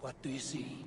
What do you see?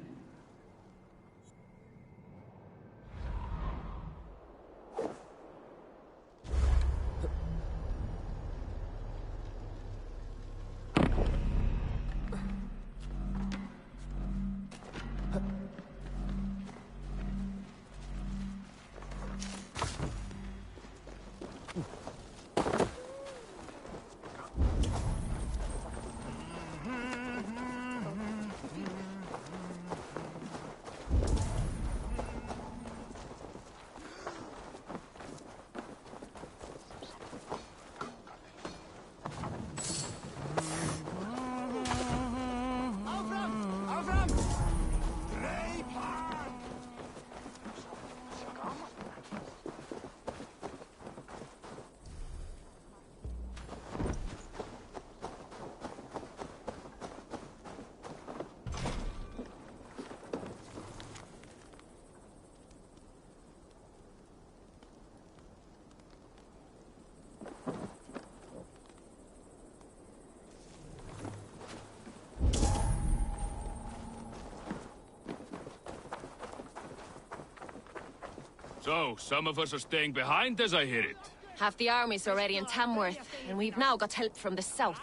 So, some of us are staying behind as I hear it. Half the army's already in Tamworth, and we've now got help from the south.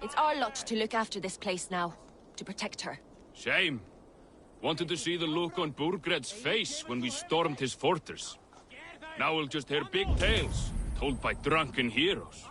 It's our lot to look after this place now, to protect her. Shame. Wanted to see the look on Burgred's face when we stormed his fortress. Now we'll just hear big tales, told by drunken heroes.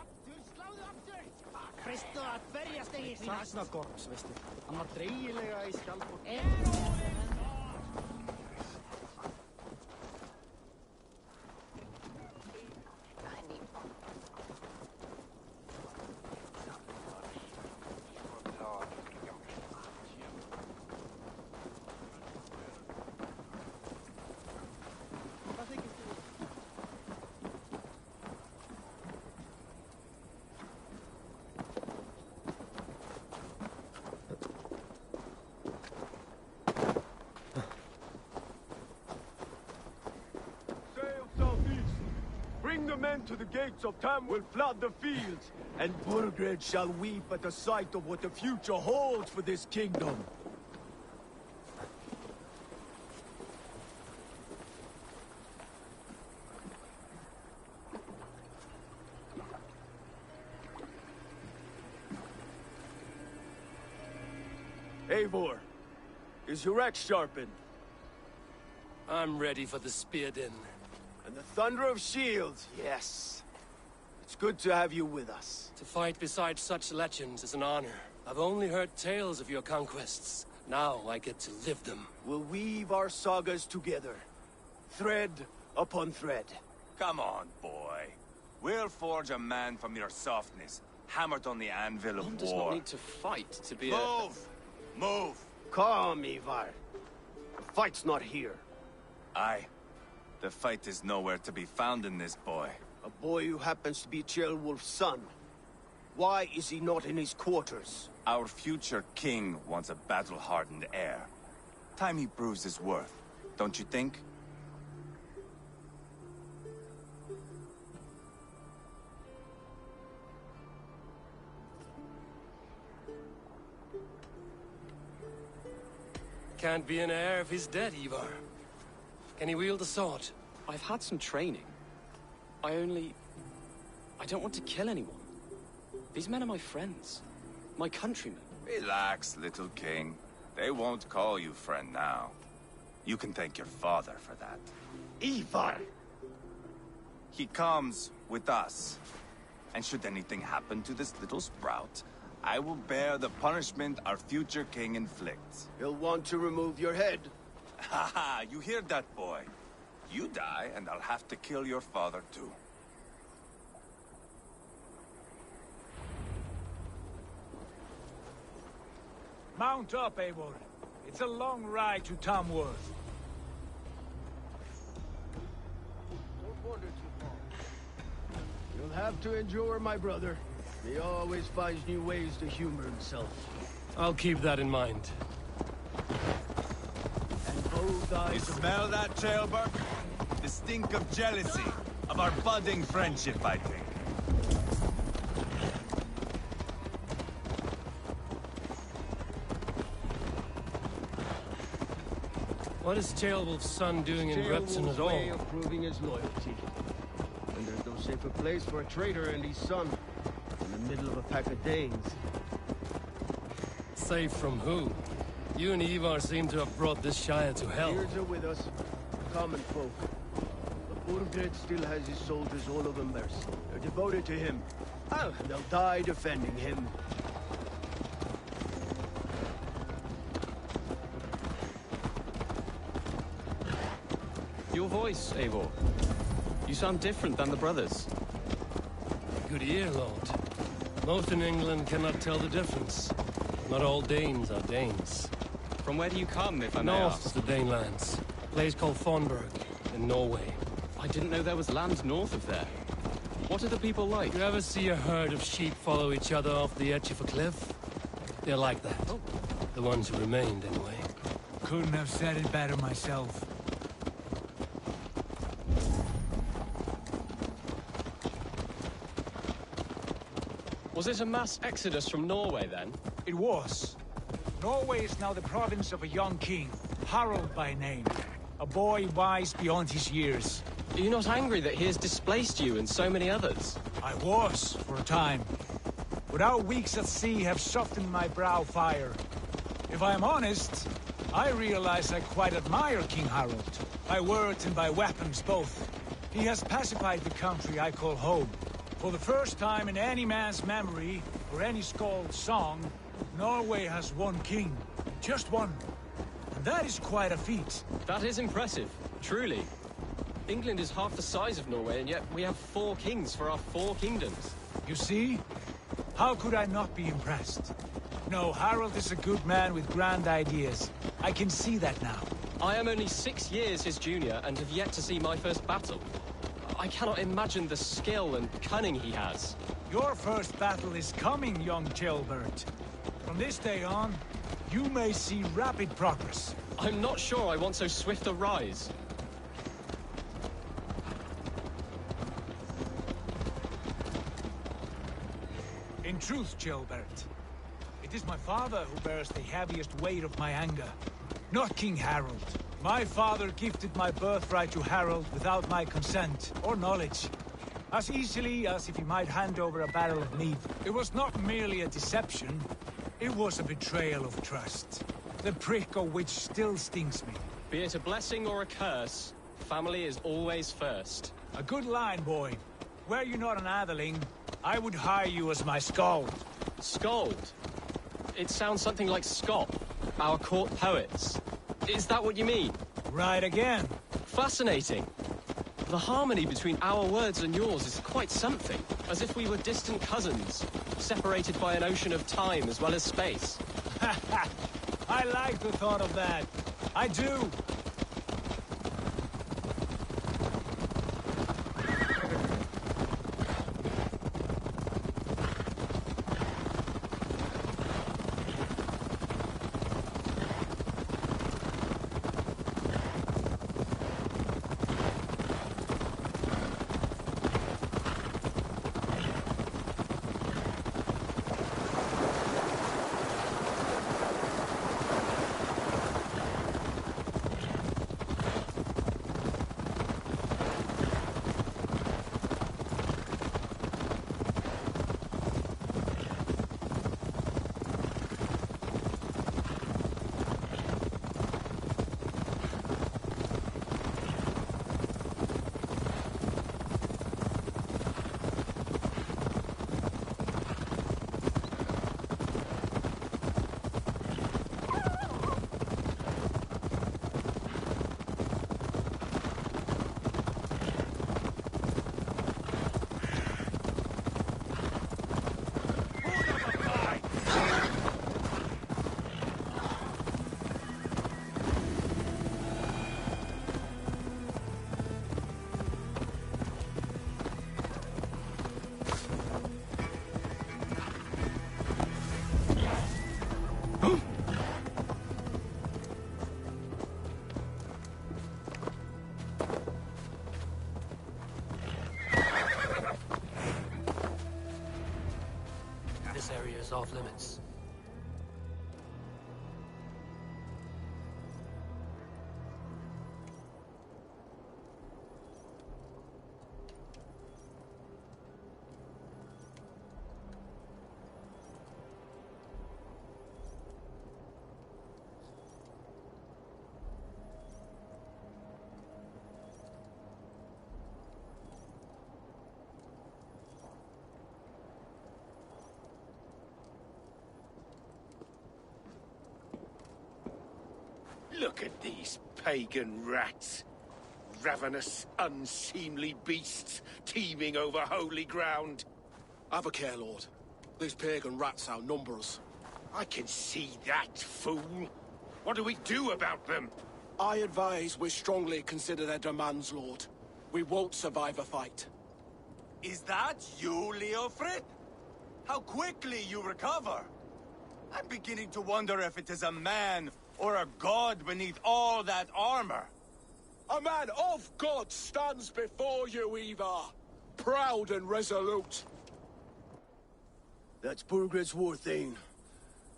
Bring the men to the gates of Tam will flood the fields, and Burgred shall weep at the sight of what the future holds for this kingdom. Eivor, is your axe sharpened? I'm ready for the spear din. And the thunder of shields, yes. It's good to have you with us. To fight beside such legends is an honor. I've only heard tales of your conquests. Now I get to live them. We'll weave our sagas together, thread upon thread. Come on, boy. We'll forge a man from your softness, hammered on the anvil of One war. does not need to fight to be Move! Move! Calm, Ivar. The fight's not here. Aye. The fight is nowhere to be found in this boy. A boy who happens to be Ceolwulf's son. Why is he not in his quarters? Our future king wants a battle-hardened heir. Time he proves his worth, don't you think? Can't be an heir if he's dead, Ivar. Can he wield a sword? I've had some training. I don't want to kill anyone. These men are my friends. My countrymen. Relax, little king. They won't call you friend now. You can thank your father for that. Ivar! He comes with us. And should anything happen to this little sprout, I will bear the punishment our future king inflicts. He'll want to remove your head. Haha, you hear that, boy? You die, and I'll have to kill your father, too. Mount up, Eivor. It's a long ride to Tamworth. Don't wander too far. You'll have to endure, my brother. He always finds new ways to humor himself. I'll keep that in mind. And both eyes... You smell that, Ceolbert? The stink of jealousy, of our budding friendship, I think. What is Ceolwulf's son doing in Repton at Ceolwulf's way all? of proving his loyalty. And there's no safer place for a traitor and his son. In the middle of a pack of Danes. Safe from who? You and Ivar seem to have brought this Shire to hell. Here's are with us, common folk. But Burgred still has his soldiers all over Mercia. They're devoted to him. And they'll die defending him. Your voice, Eivor. You sound different than the brothers. Good ear, Lord. Most in England cannot tell the difference. Not all Danes are Danes. From where do you come, if I may North ask? of the Danelands. A place called Fonberg, in Norway. I didn't know there was land north of there. What are the people like? You ever see a herd of sheep follow each other off the edge of a cliff? They're like that. Oh. The ones who remained, anyway. Couldn't have said it better myself. Was it a mass exodus from Norway, then? It was. Norway is now the province of a young king, Harald by name. A boy wise beyond his years. Are you not angry that he has displaced you and so many others? I was, for a time. But our weeks at sea have softened my brow fire. If I am honest, I realize I quite admire King Harald. By words and by weapons both. He has pacified the country I call home. For the first time in any man's memory, or any skald's song, Norway has one king. Just one. And that is quite a feat. That is impressive, truly. England is half the size of Norway, and yet we have 4 kings for our 4 kingdoms. You see? How could I not be impressed? No, Harald is a good man with grand ideas. I can see that now. I am only 6 years his junior, and have yet to see my first battle. I cannot imagine the skill and cunning he has. Your first battle is coming, young Ceolbert. From this day on, you may see rapid progress. I'm not sure I want so swift a rise. In truth, Ceolbert, it is my father who bears the heaviest weight of my anger, not King Harald. My father gifted my birthright to Harald without my consent or knowledge. As easily as if he might hand over a barrel of mead. It was not merely a deception, it was a betrayal of trust. The prick of which still stings me. Be it a blessing or a curse, family is always first. A good line, boy. Were you not an atheling, I would hire you as my skald. Skald? It sounds something like Scott, our court poets. Is that what you mean? Right again. Fascinating. The harmony between our words and yours is quite something. As if we were distant cousins, separated by an ocean of time as well as space. I like the thought of that. I do. This area is off limits. Look at these pagan rats. Ravenous, unseemly beasts teeming over holy ground. Have a care, Lord. These pagan rats outnumber us. I can see that, fool. What do we do about them? I advise we strongly consider their demands, Lord. We won't survive a fight. Is that you, Leofrid? How quickly you recover! I'm beginning to wonder if it is a man or a god beneath all that armor. A man of God stands before you, Ivar. Proud and resolute. That's Burgred's war thane.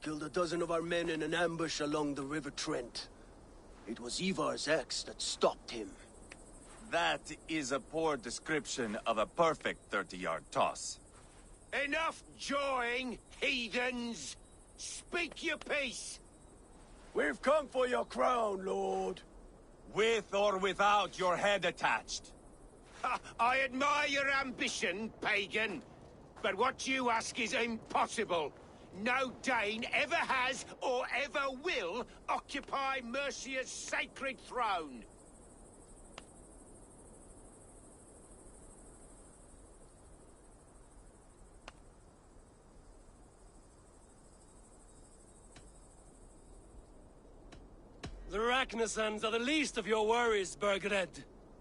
Killed a dozen of our men in an ambush along the River Trent. It was Ivar's axe that stopped him. That is a poor description of a perfect 30-yard toss. Enough jawing, heathens! Speak your piece! We've come for your crown, Lord. With or without your head attached. Ha, I admire your ambition, pagan. But what you ask is impossible. No Dane ever has or ever will occupy Mercia's sacred throne. The Ragnarsons are the least of your worries, Burgred.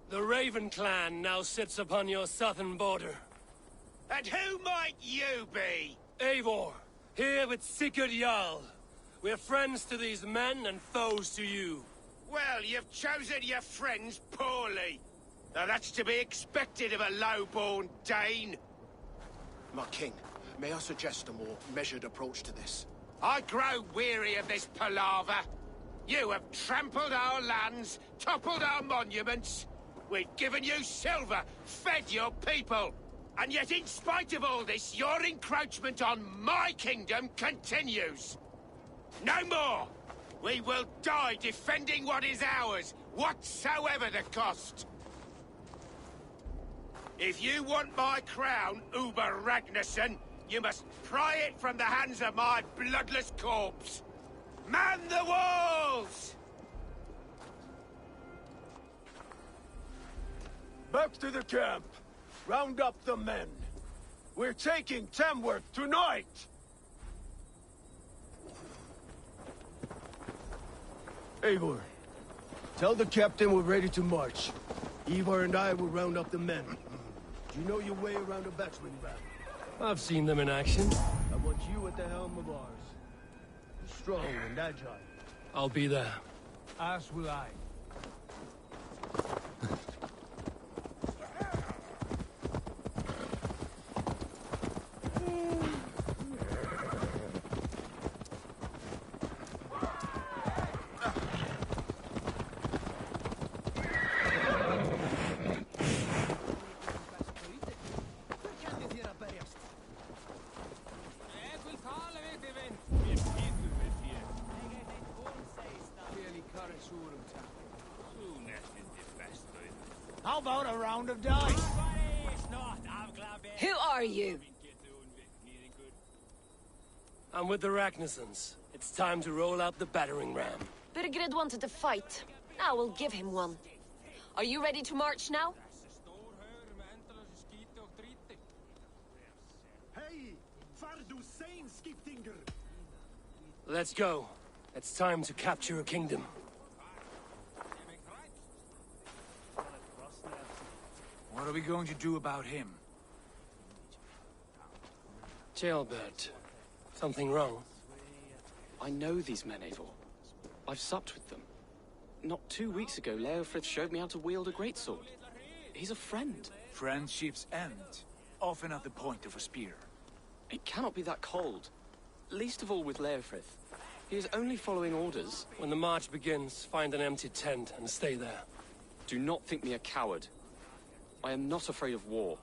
The Raven clan now sits upon your southern border. And who might you be? Eivor, here with Sigurd Jarl. We're friends to these men and foes to you. Well, you've chosen your friends poorly. Now that's to be expected of a low-born Dane. My king, may I suggest a more measured approach to this? I grow weary of this palaver. You have trampled our lands, toppled our monuments. We've given you silver, fed your people. And yet, in spite of all this, your encroachment on my kingdom continues. No more! We will die defending what is ours, whatsoever the cost. If you want my crown, Uber Ragnarsson, you must pry it from the hands of my bloodless corpse. Man the walls! Back to the camp. Round up the men. We're taking Tamworth tonight! Eivor, tell the captain we're ready to march. Ivar and I will round up the men. Do you know your way around a battering ram? I've seen them in action. I want you at the helm of ours. Strong and agile. I'll be there. As will I. How about a round of dice? Who are you? I'm with the Ragnarsons. It's time to roll out the battering ram. Burgred wanted to fight. Now we'll give him one. Are you ready to march now? Let's go. It's time to capture a kingdom. What are we going to do about him? Jailbird. Something wrong? I know these men, Eivor. I've supped with them. Not 2 weeks ago, Leofrith showed me how to wield a greatsword. He's a friend. Friendships end, often at the point of a spear. It cannot be that cold. Least of all with Leofrith. He is only following orders. When the march begins, find an empty tent and stay there. Do not think me a coward. I am not afraid of war.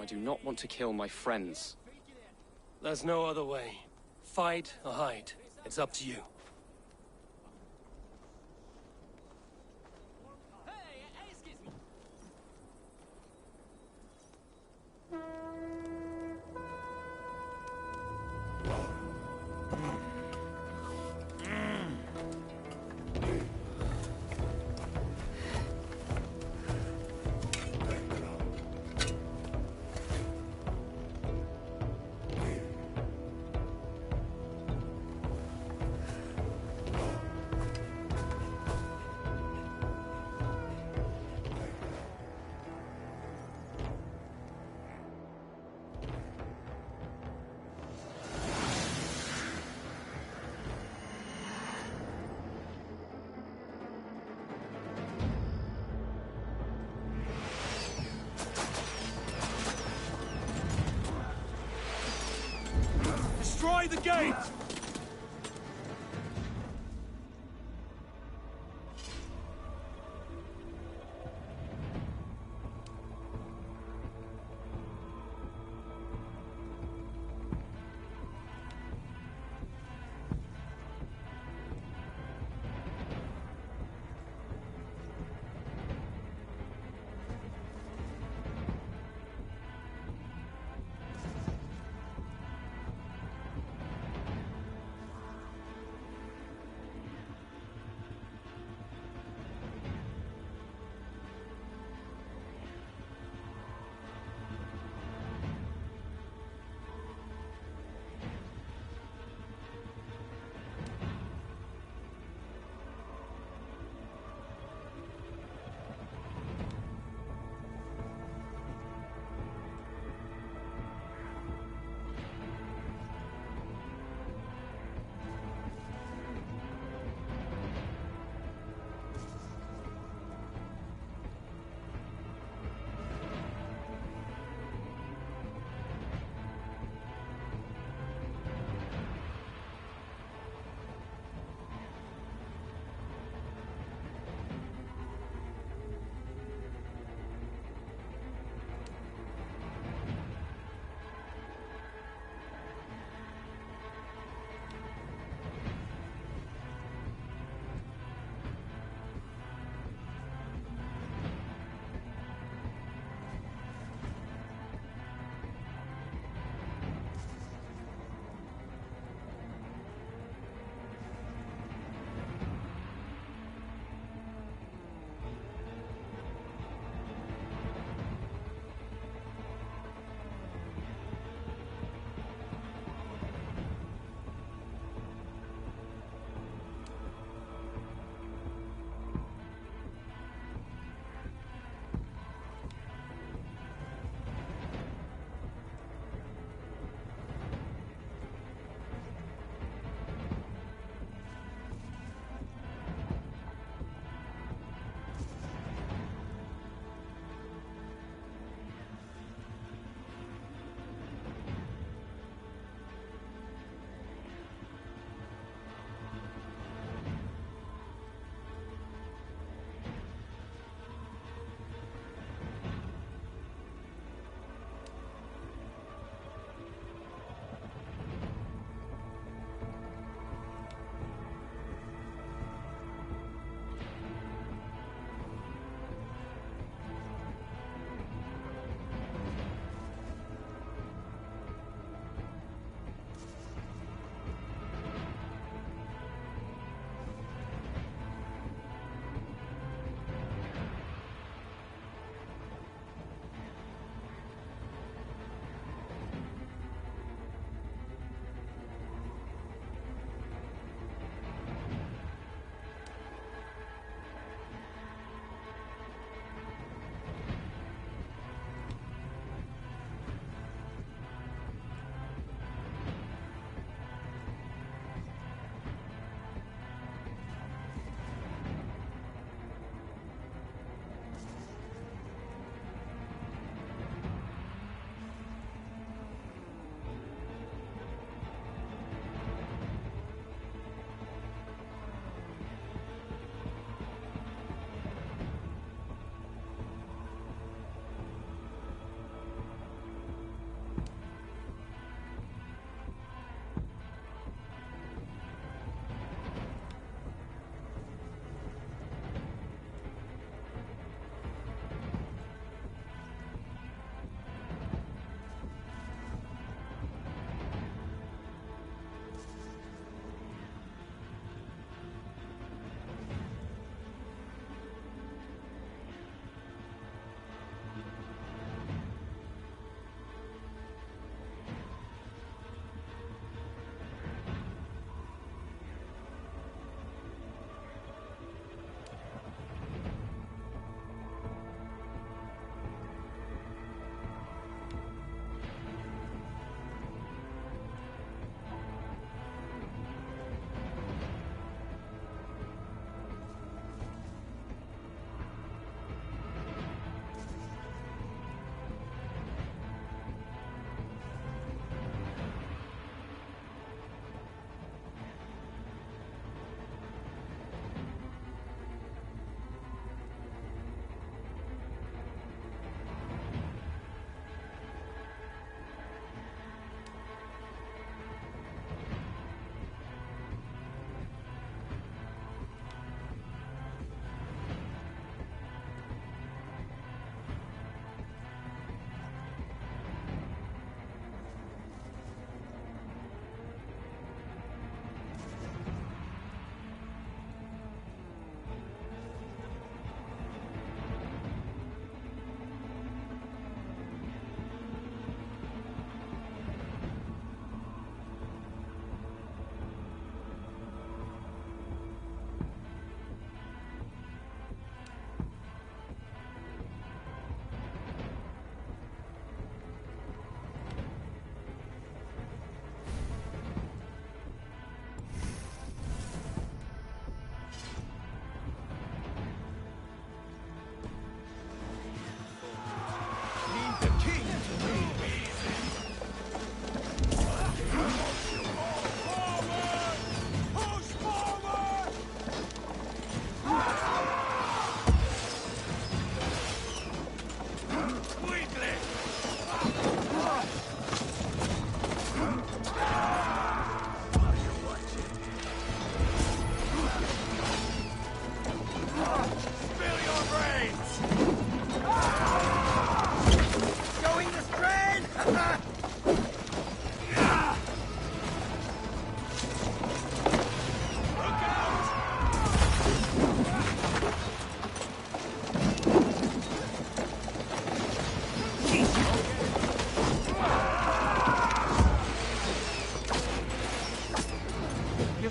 I do not want to kill my friends. There's no other way. Fight or hide. It's up to you. By the gate!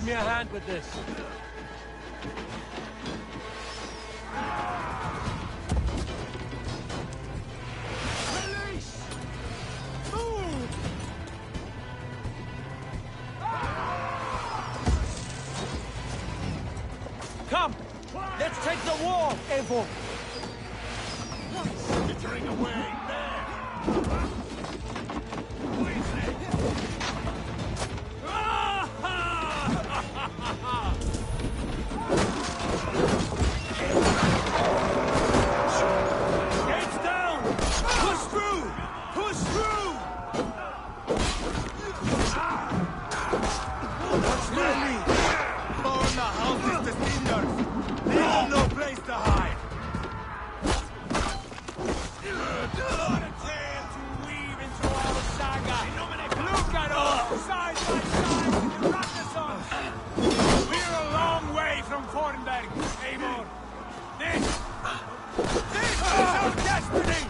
give me a hand with this. Release! Move! Come! Let's take the wall, Evo! Skittering away, there! Gates down! Push through! Push through! What's ready? Burn the houses to cinders! Leave them no place to hide! What a tale to weave into our saga! Look at us, side by side with the Renaissance! We're a long way from Fornberg, Eivor! This is our destiny!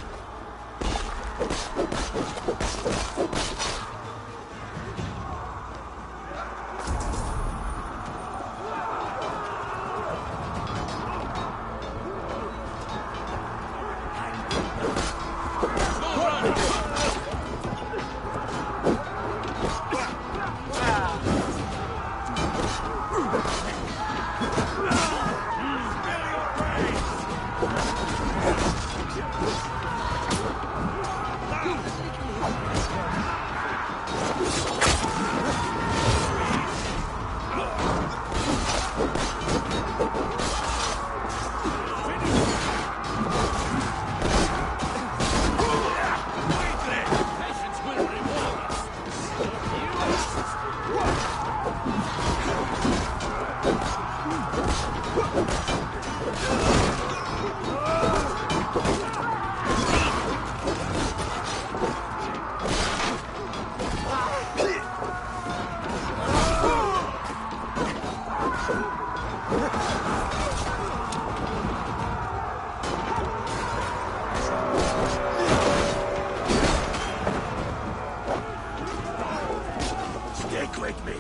Stick with me!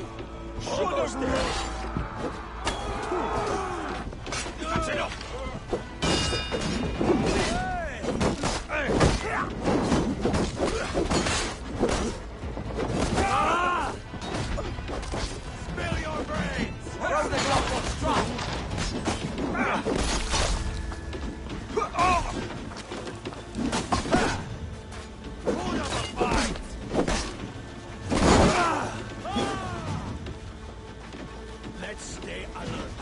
Shoulders there! That's enough! Spill your brains! Where's the glove of strong? Who never fight? Let's stay alert.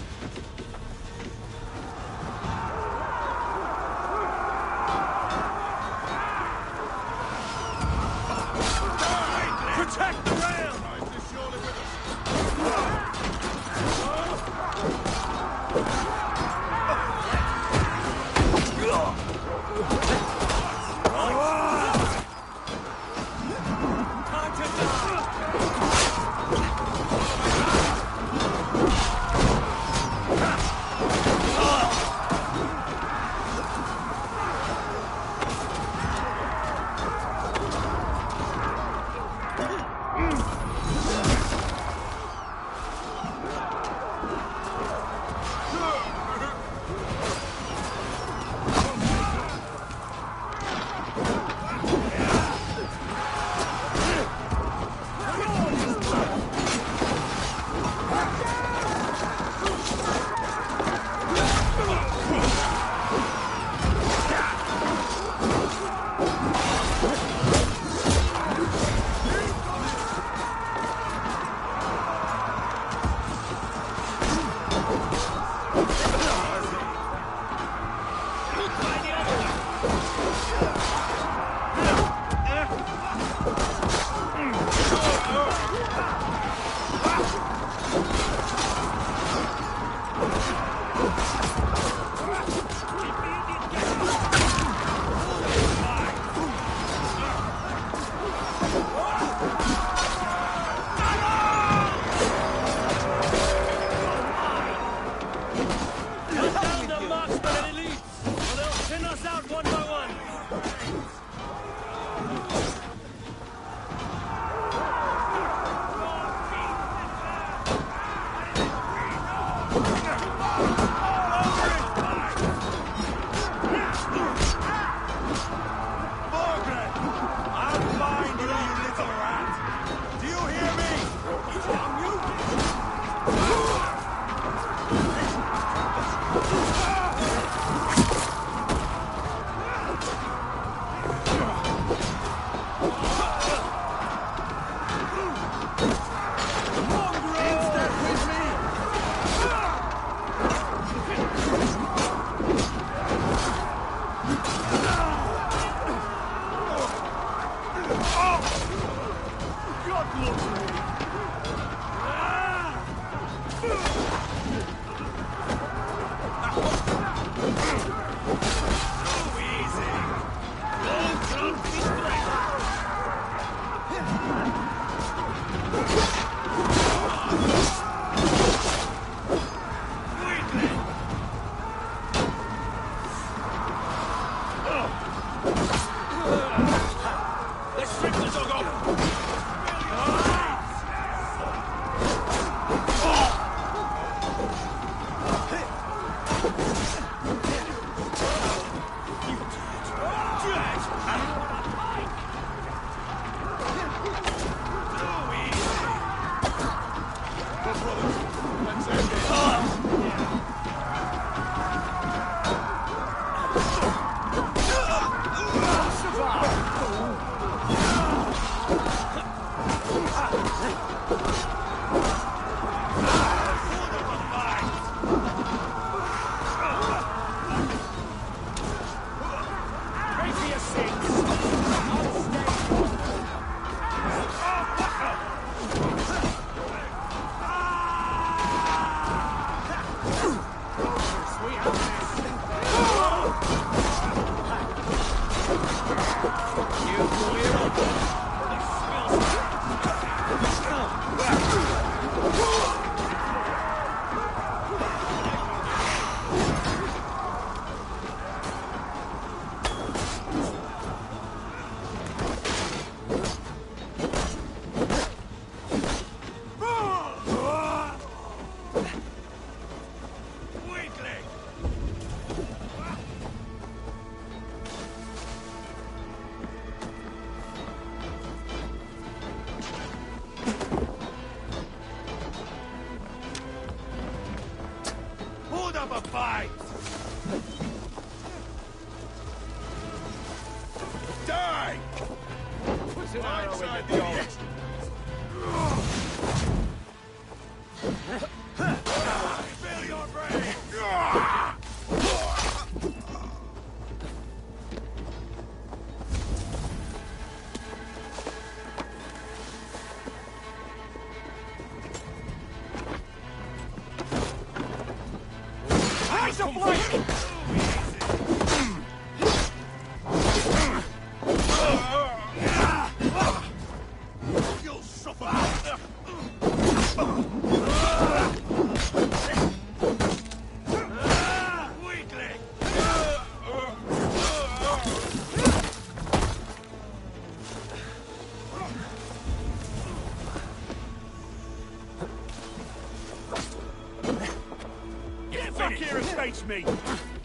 Face me!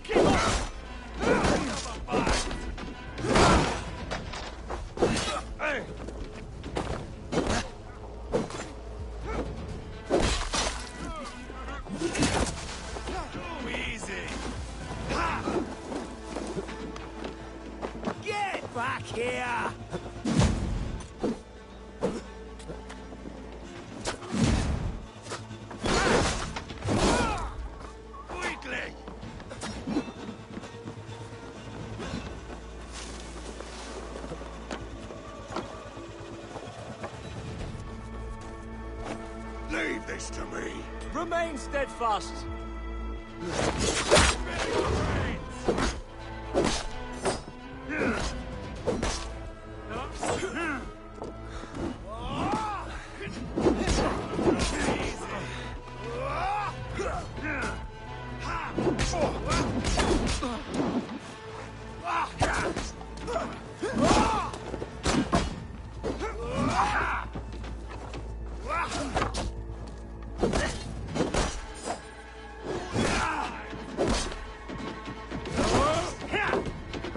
Keep on! Easy! Get back here! Leave this to me. Remain steadfast.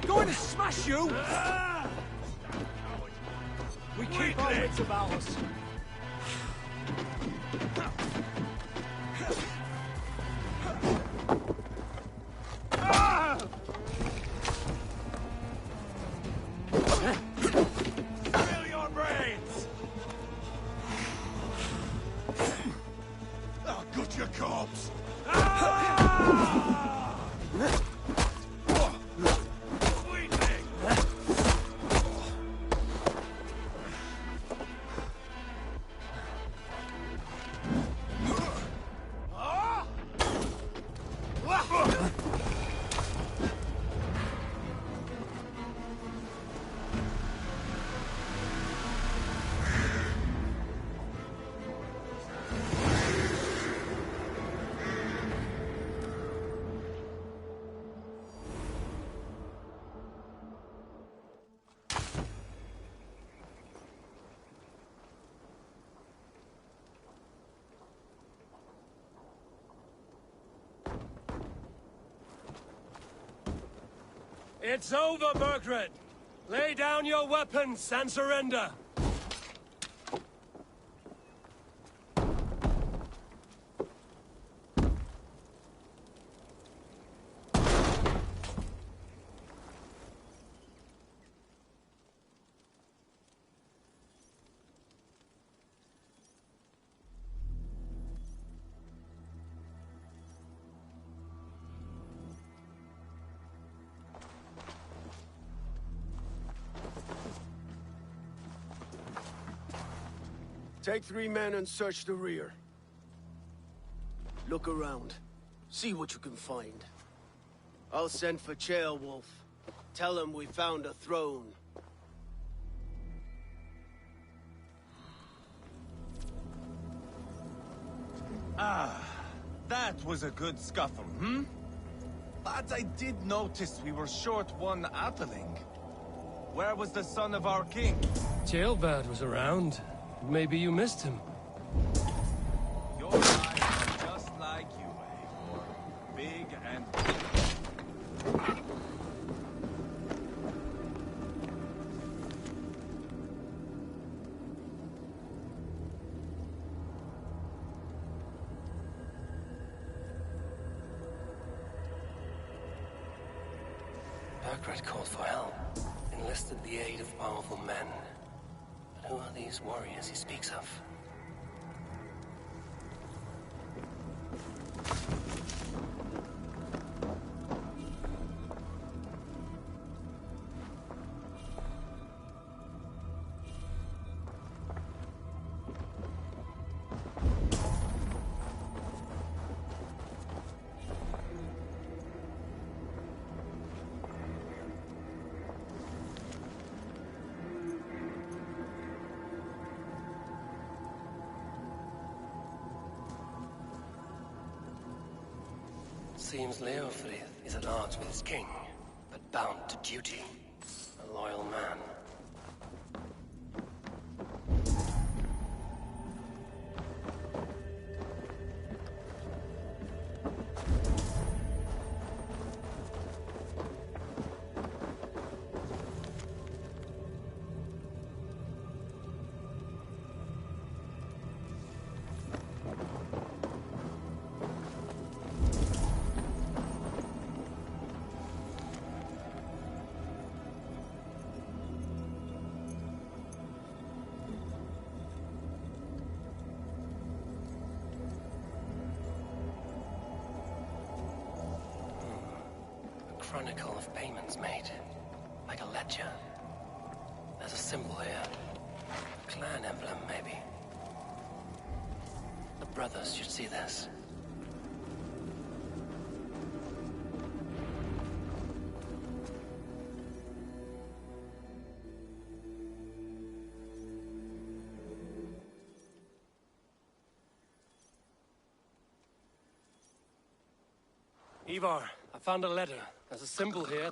Going to smash you! We keep our wits about us. Fill your brains! I'll gut your corpse! It's over, Burgred! Lay down your weapons and surrender! Take 3 men and search the rear. Look around. See what you can find. I'll send for Chaelwolf. Tell him we found a throne. Ah, that was a good scuffle, hmm? But I did notice we were short one Atheling. Where was the son of our king? Ceolbert was around. Maybe you missed him. Your eyes are just like you, Eivor. Big and... Burgred called for help, enlisted the aid of powerful men. But who are these warriors he speaks of? Seems Leofrith is at odds with his king, but bound to duty. A loyal man. Chronicle of payments made, like a ledger. There's a symbol here. A clan emblem, maybe. The brothers should see this. Ivar, I found a letter. There's a symbol here.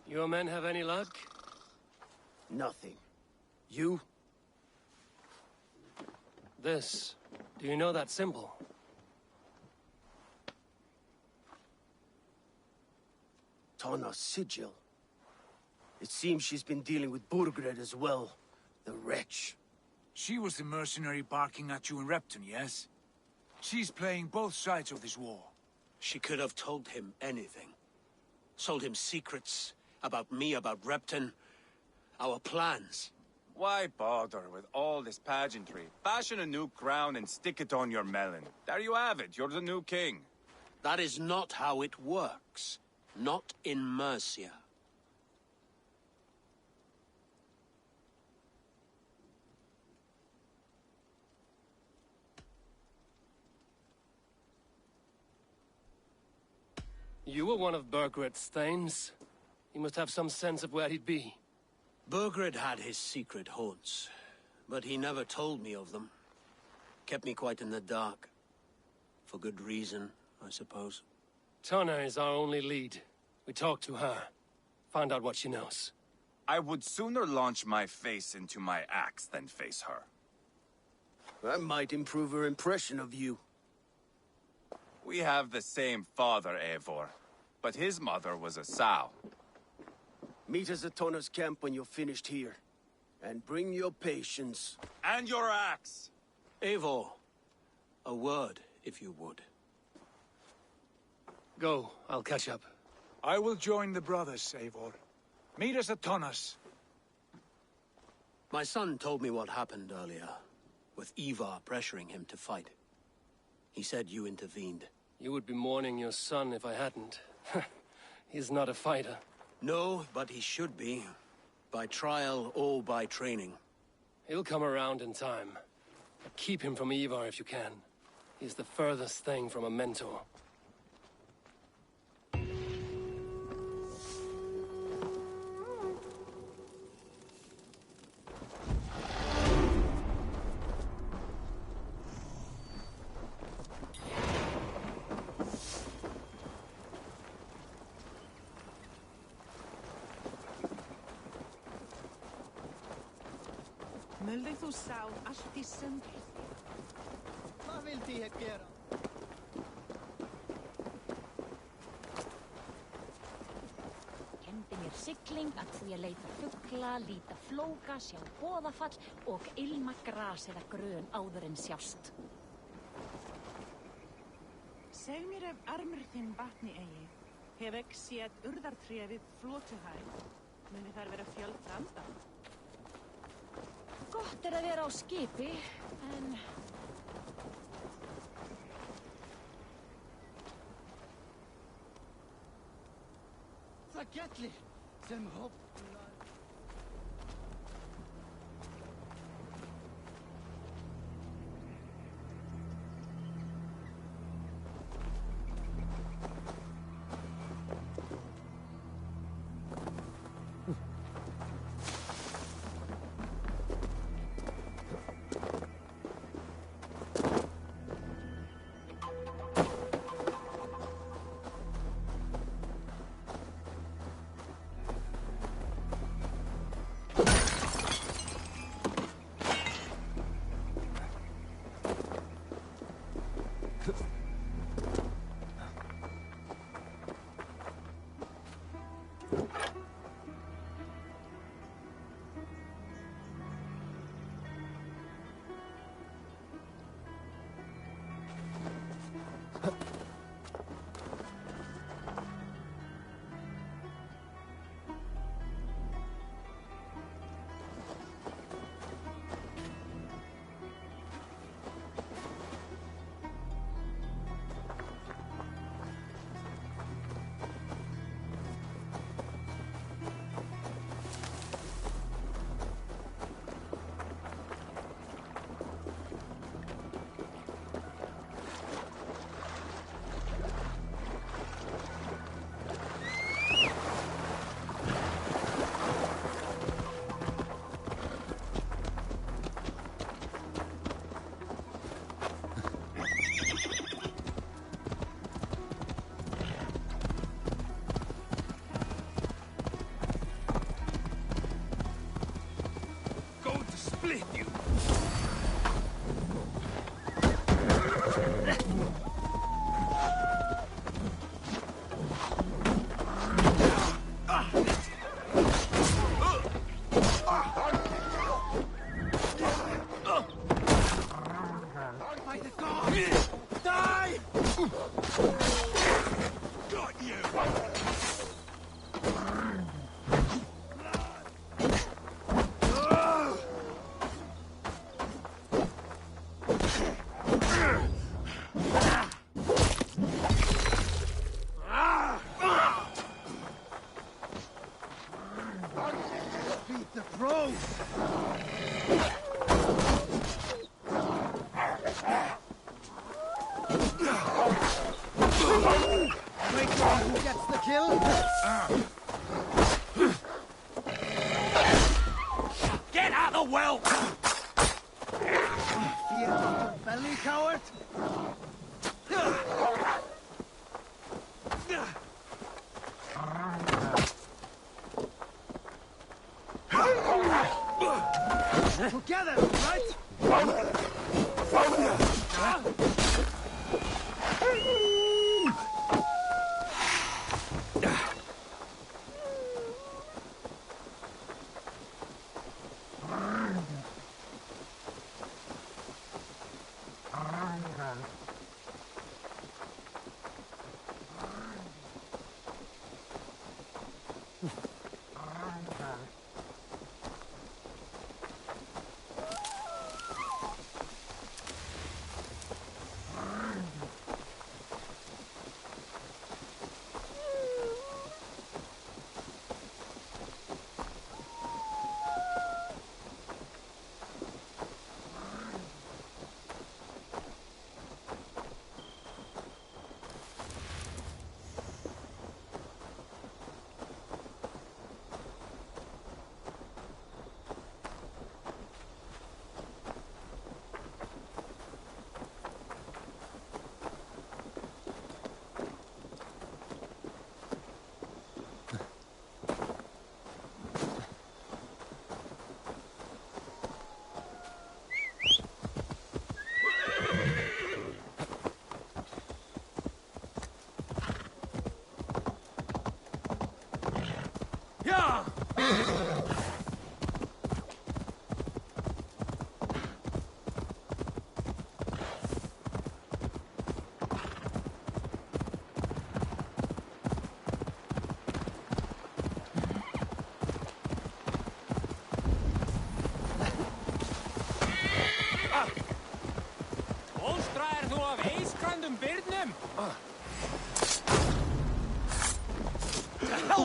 Your men have any luck? Nothing. You? This. Do you know that symbol? Tana's sigil. It seems she's been dealing with Burgred as well. The wretch. She was the mercenary barking at you in Repton, yes? She's playing both sides of this war. She could have told him anything. Sold him secrets about me, about Repton, our plans. Why bother with all this pageantry? Fashion a new crown and stick it on your melon. There you have it, you're the new king. That is not how it works. Not in Mercia. You were one of Burgred's thanes. He must have some sense of where he'd be. Burgred had his secret haunts, but he never told me of them. Kept me quite in the dark. For good reason, I suppose. Tana is our only lead. We talk to her. Find out what she knows. I would sooner launch my face into my axe than face her. That might improve her impression of you. We have the same father, Eivor, but his mother was a sow. Meet us at Tona's camp when you're finished here. And bring your patience. And your axe! Eivor, a word, if you would. Go, I'll catch up. I will join the brothers, Eivor. Meet us at Tona's. My son told me what happened earlier, with Ivar pressuring him to fight. He said you intervened. You would be mourning your son if I hadn't. He's not a fighter. No, but he should be. By trial or by training. He'll come around in time. But keep him from Ivar if you can. He's the furthest thing from a mentor. Mulder þú sá allt í sundur. Hvað vildi ég gera? Kendi mér sigling að því að leita fugla, líta flóka, sjá boðafall og ilma gras eða grön áður en sjást. Seg mér ef armur þinn batni eigi. Hef ekki séð urðartré við flótuhæð. Muni þar vera fjöldframda. Gott að vera á skipi, en... Það gellir sem hopp. Get out of the well! Fear not your belly, coward! Together, right?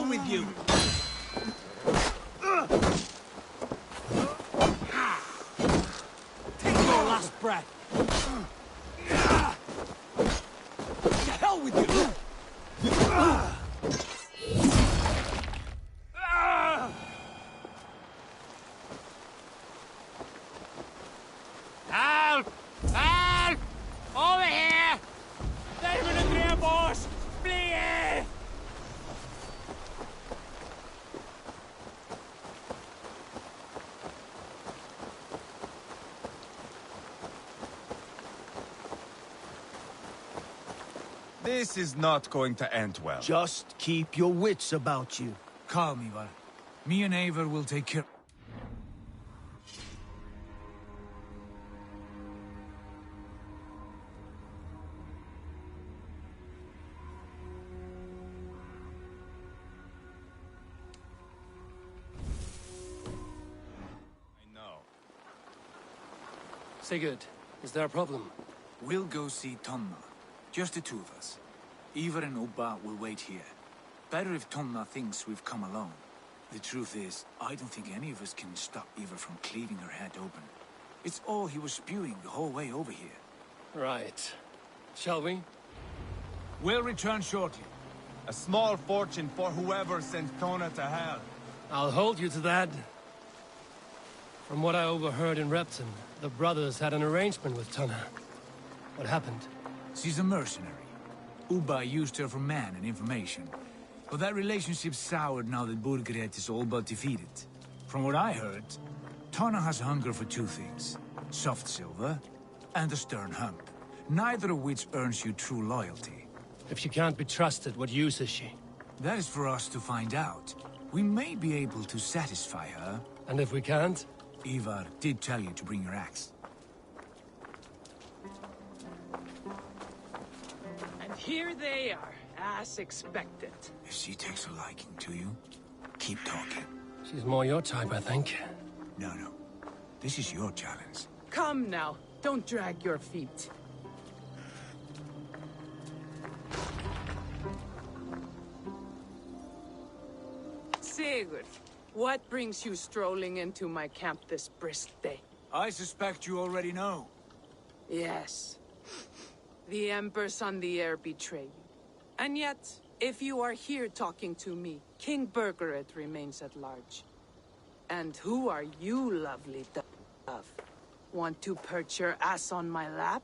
With you. Take your last breath. To hell with you. Help! Help! Over here! David and Graham, boss! Please! This is not going to end well. Just keep your wits about you. Calm, Ivar. Me and Eivor will take care. Sigurd, is there a problem? We'll go see Tonna. Just the two of us. Ivar and Ubba will wait here. Better if Tonna thinks we've come alone. The truth is, I don't think any of us can stop Ivar from cleaving her head open. It's all he was spewing the whole way over here. Right. Shall we? We'll return shortly. A small fortune for whoever sent Tona to hell. I'll hold you to that. From what I overheard in Repton, the brothers had an arrangement with Tonna. What happened? She's a mercenary. Ubba used her for man and information. But that relationship soured now that Burgred is all but defeated. From what I heard, Tonna has hunger for two things. Soft silver and a stern hump. Neither of which earns you true loyalty. If she can't be trusted, what use is she? That is for us to find out. We may be able to satisfy her. And if we can't? Ivar did tell you to bring your axe. And here they are, as expected. If she takes a liking to you, keep talking. She's more your type, I think. No. This is your challenge. Come now, don't drag your feet. Sigurd, what brings you strolling into my camp this brisk day? I suspect you already know. Yes. The Emperor's on the air betrayed you. And yet, if you are here talking to me, King Burgred remains at large. And who are you, lovely dove? Want to perch your ass on my lap?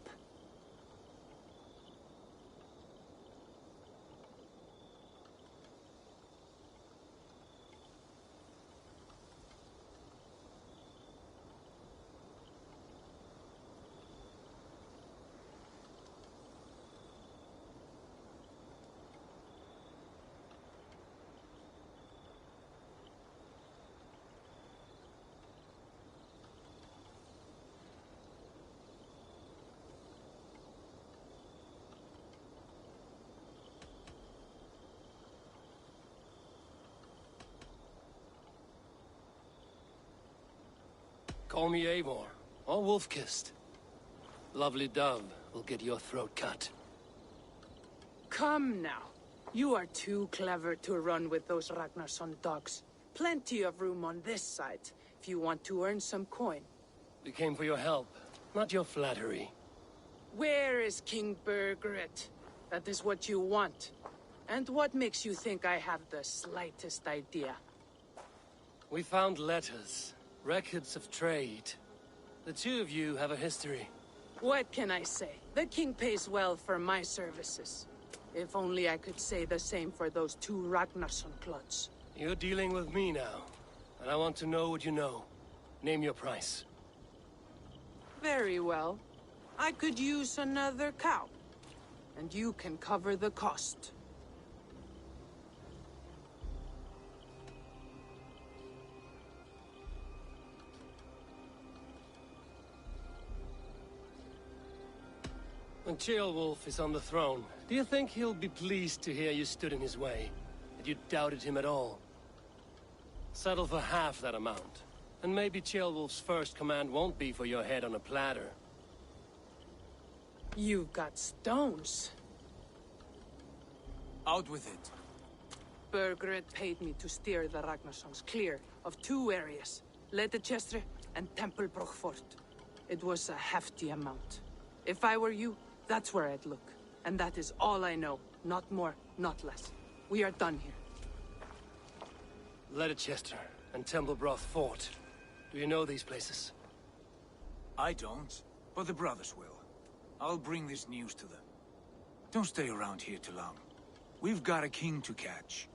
Call me Eivor, or Wolf-Kissed. Lovely Dove will get your throat cut. Come now. You are too clever to run with those Ragnarsson dogs. Plenty of room on this side, if you want to earn some coin. We came for your help, not your flattery. Where is King Bergeret? That is what you want. And what makes you think I have the slightest idea? We found letters, records of trade. The two of you have a history. What can I say? The king pays well for my services. If only I could say the same for those two Ragnarsson clods. You're dealing with me now, and I want to know what you know. Name your price. Very well. I could use another cow. And you can cover the cost. When Ceolwulf is on the throne, do you think he'll be pleased to hear you stood in his way? That you doubted him at all? Settle for half that amount. And maybe Ceolwulf's first command won't be for your head on a platter. You've got stones. Out with it. Bergeret paid me to steer the Ragnarssons clear of two areas, Leitechestre and Tempelbroch Fort. It was a hefty amount. If I were you, that's where I'd look. And that is all I know. Not more, not less. We are done here. Leitechestre and Tempelbroch Fort. Do you know these places? I don't, but the brothers will. I'll bring this news to them. Don't stay around here too long. We've got a king to catch.